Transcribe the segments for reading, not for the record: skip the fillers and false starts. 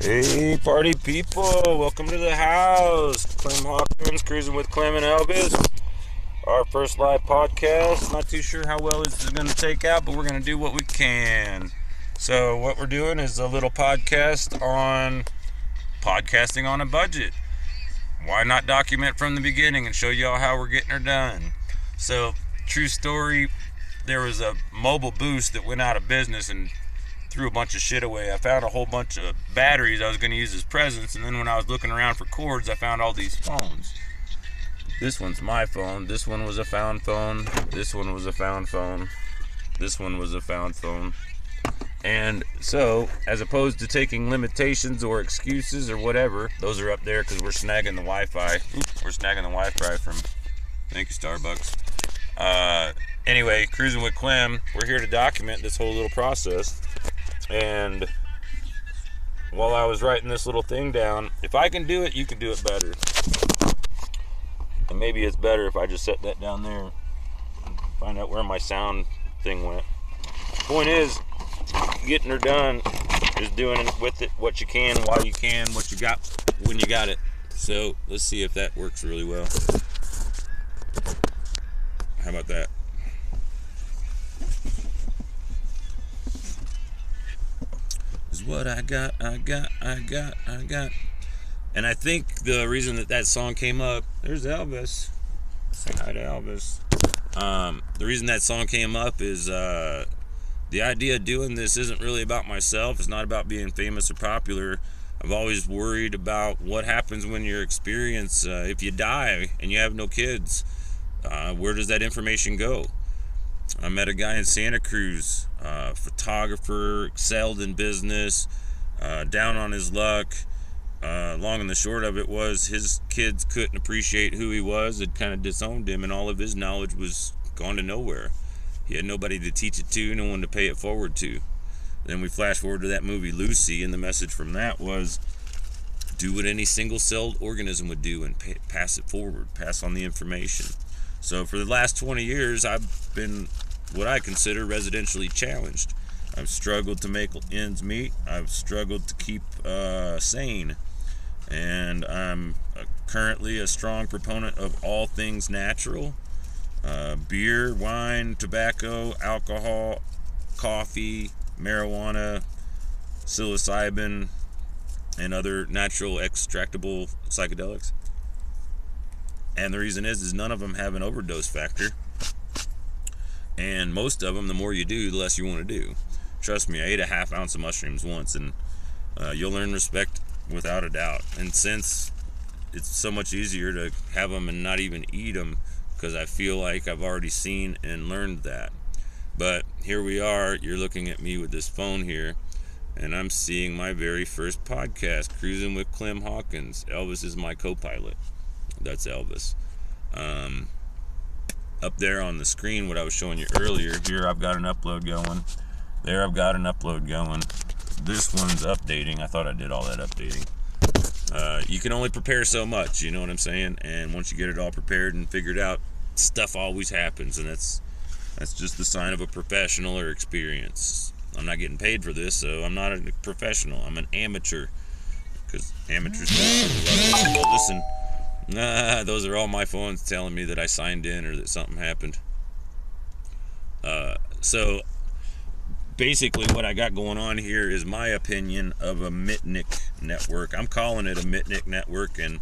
Hey, party people! Welcome to the house. Clem Hawkins, cruising with Clem and Elvis. Our first live podcast. Not too sure how well this is going to take out, but we're going to do what we can. So, what we're doing is a little podcast on podcasting on a budget. Why not document from the beginning and show y'all how we're getting her done? So, true story, there was a mobile boost that went out of business and threw a bunch of shit away. I found a whole bunch of batteries I was going to use as presents, and then when I was looking around for cords, I found all these phones. This one's my phone. This one was a found phone. This one was a found phone. This one was a found phone. And so, as opposed to taking limitations or excuses or whatever, those are up there because we're snagging the Wi-Fi. We're snagging the Wi-Fi from, thank you, Starbucks. Anyway, cruising with Clem, we're here to document this whole little process. And while I was writing this little thing down, if I can do it, you can do it better. And maybe it's better if I just set that down there and find out where my sound thing went. Point is, getting her done is doing with it what you can, while you can, what you got when you got it. So let's see if that works really well. How about that? Is what I got. And I think the reason that song came up, there's Elvis. Say hi to Elvis. The reason that song came up is the idea of doing this isn't really about myself. It's not about being famous or popular. I've always worried about what happens when your experience, if you die and you have no kids, where does that information go? I met a guy in Santa Cruz, photographer, excelled in business, down on his luck. Long and the short of it was his kids couldn't appreciate who he was. It kind of disowned him, and all of his knowledge was gone to nowhere. He had nobody to teach it to, no one to pay it forward to. Then we flash forward to that movie Lucy, and the message from that was do what any single-celled organism would do and pass it forward, pass on the information. So for the last 20 years, I've been what I consider residentially challenged. I've struggled to make ends meet. I've struggled to keep sane. And I'm currently a strong proponent of all things natural. Beer, wine, tobacco, alcohol, coffee, marijuana, psilocybin, and other natural extractable psychedelics. And the reason is none of them have an overdose factor. And most of them, the more you do, the less you want to do. Trust me, I ate a half ounce of mushrooms once, and you'll learn respect without a doubt. And since it's so much easier to have them and not even eat them, because I feel like I've already seen and learned that. But here we are, you're looking at me with this phone here, and I'm seeing my very first podcast, Cruising with Clem Hawkins. Elvis is my co-pilot. That's Elvis. Up there on the screen, what I was showing you earlier, here I've got an upload going. There I've got an upload going. This one's updating. I thought I did all that updating. You can only prepare so much, you know what I'm saying? And once you get it all prepared and figured out, stuff always happens, and that's just the sign of a professional or experience. I'm not getting paid for this, so I'm not a professional. I'm an amateur, because amateurs don't listen. Those are all my phones telling me that I signed in or that something happened. So basically what I got going on here is my opinion of a Mitnik network. I'm calling it a Mitnik network, and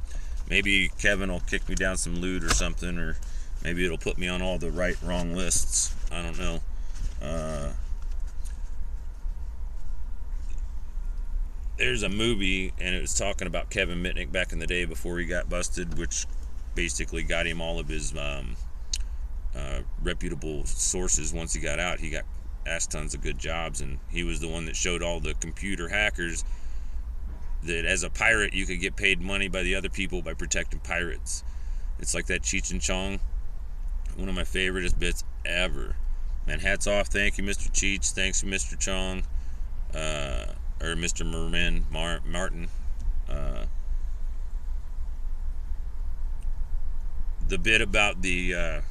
maybe Kevin will kick me down some loot or something, or maybe it'll put me on all the wrong lists. I don't know. There's a movie, and it was talking about Kevin Mitnick back in the day before he got busted, which basically got him all of his reputable sources. Once he got out, he got asked tons of good jobs, and he was the one that showed all the computer hackers that as a pirate you could get paid money by the other people by protecting pirates. It's like that Cheech and Chong, one of my favorite bits ever. Man, hats off. Thank you, Mr. Cheech. Thanks, Mr. Chong. Or Mr. Martin. The bit about the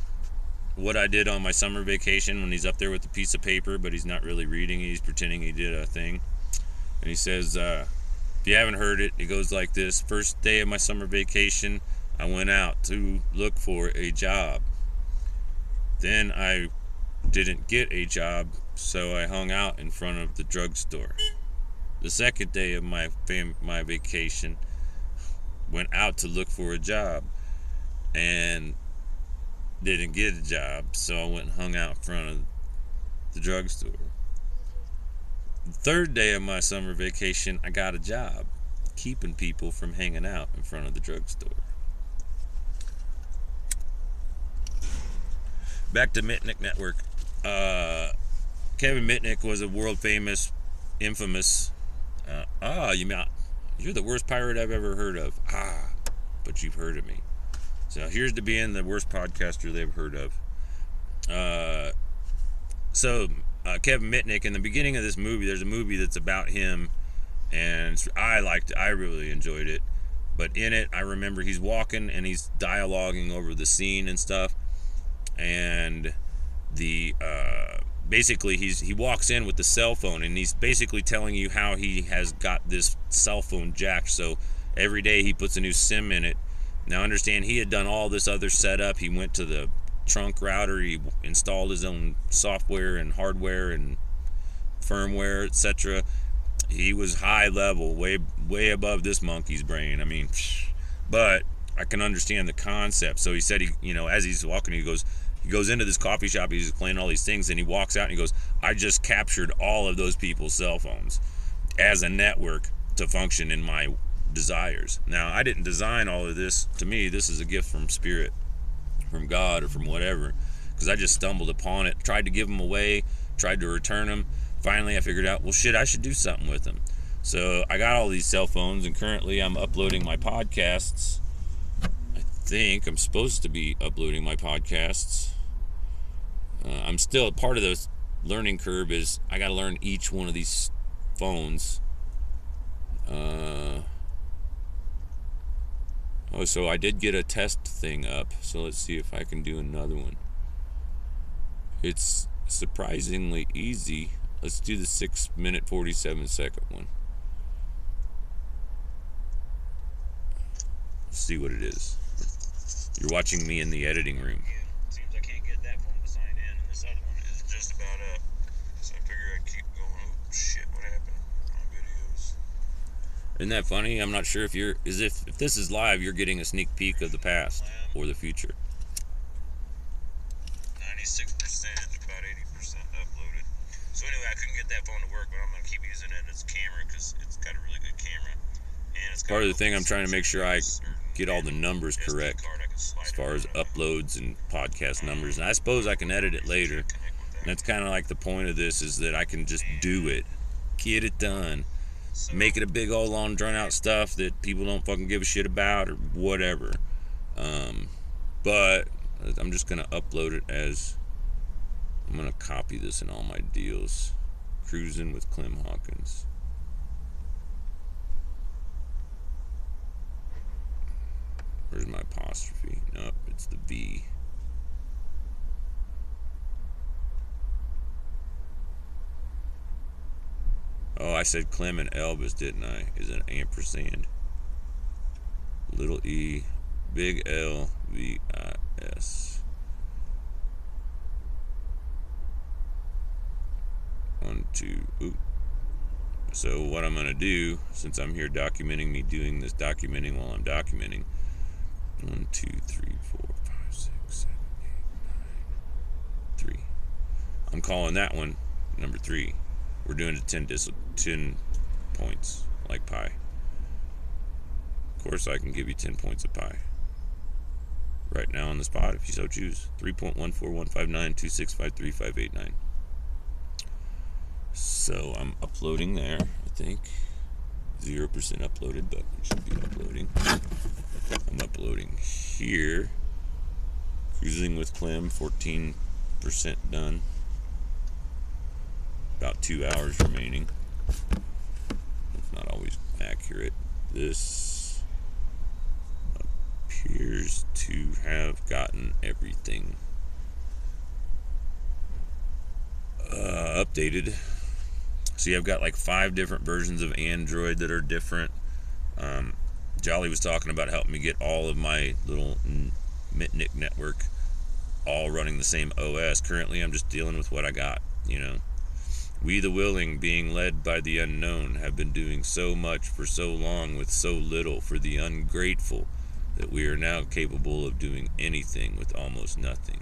what I did on my summer vacation when he's up there with the piece of paper, but he's not really reading it. He's pretending he did a thing. And he says, If you haven't heard it, it goes like this. First day of my summer vacation, I went out to look for a job. Then I didn't get a job, so I hung out in front of the drugstore. The second day of my vacation, went out to look for a job and didn't get a job, so I went and hung out in front of the drugstore. The third day of my summer vacation, I got a job keeping people from hanging out in front of the drugstore. Back to Mitnick Network. Kevin Mitnick was a world famous, infamous. You're the worst pirate I've ever heard of. But you've heard of me. So here's to being the worst podcaster they've heard of. Kevin Mitnick, in the beginning of this movie, there's a movie that's about him, and I liked it. I really enjoyed it. But in it, I remember he's walking and he's dialoguing over the scene and stuff. And basically he walks in with the cell phone, and he's basically telling you how he has got this cell phone jacked. So every day he puts a new SIM in it. Now understand, he had done all this other setup. He went to the trunk router, he installed his own software and hardware and firmware, etc. He was high level, way above this monkey's brain. I mean, but I can understand the concept. So he said, as he's walking, he goes into this coffee shop, he's explaining all these things, and he walks out and he goes, I just captured all of those people's cell phones as a network to function in my desires. Now, I didn't design all of this. To me, this is a gift from Spirit, from God, or from whatever, because I just stumbled upon it, tried to give them away, tried to return them. Finally, I figured out, well, shit, I should do something with them. So I got all these cell phones, and currently I'm uploading my podcasts. I think I'm supposed to be uploading my podcasts. I'm still, part of the learning curve is I got to learn each one of these phones. So I did get a test thing up, so let's see if I can do another one. It's surprisingly easy. Let's do the 6-minute 47-second one. Let's see what it is. You're watching me in the editing room. Seems I can't get that phone to sign in, and this other one is just about up. So I figured I'd keep going. Oh shit, what happened? On videos. Isn't that funny? I'm not sure if if this is live, you're getting a sneak peek of the past or the future. 96%, about 80% uploaded. So anyway, I couldn't get that phone to work, but I'm gonna keep using it as a camera because it's got a really good camera. And it's part of the thing. I'm trying to make sure I get all the numbers correct as far as uploads and podcast numbers. And I suppose I can edit it later. And that's kind of like the point of this, is that I can just do it, get it done, make it a big old long drawn out stuff that people don't fucking give a shit about or whatever. But I'm just gonna upload it as, I'm gonna copy this in all my deals. Cruising with Clem Hawkins. Where's my apostrophe? Nope, it's the V. Oh, I said Clem and Elvis, didn't I? Is an ampersand. Little E, big L, V, I, S. 1, 2, oop. So what I'm going to do, since I'm here documenting me doing this documenting while I'm documenting, 1, 2, 3, 4, 5, 6, 7, 8, 9, 3. I'm calling that one number 3. We're doing it 10 points, like pi. Of course, I can give you 10 points of pi right now on the spot if you so choose. 3.14159265359. So I'm uploading there, I think. 0% uploaded, but it should be uploading. I'm uploading here. Cruising with Clem, 14% done. About 2 hours remaining. It's not always accurate. This appears to have gotten everything updated. See, I've got like 5 different versions of Android that are different. Jolly was talking about helping me get all of my little Mitnik network all running the same OS. Currently, I'm just dealing with what I got, you know. We the willing, being led by the unknown, have been doing so much for so long with so little for the ungrateful that we are now capable of doing anything with almost nothing.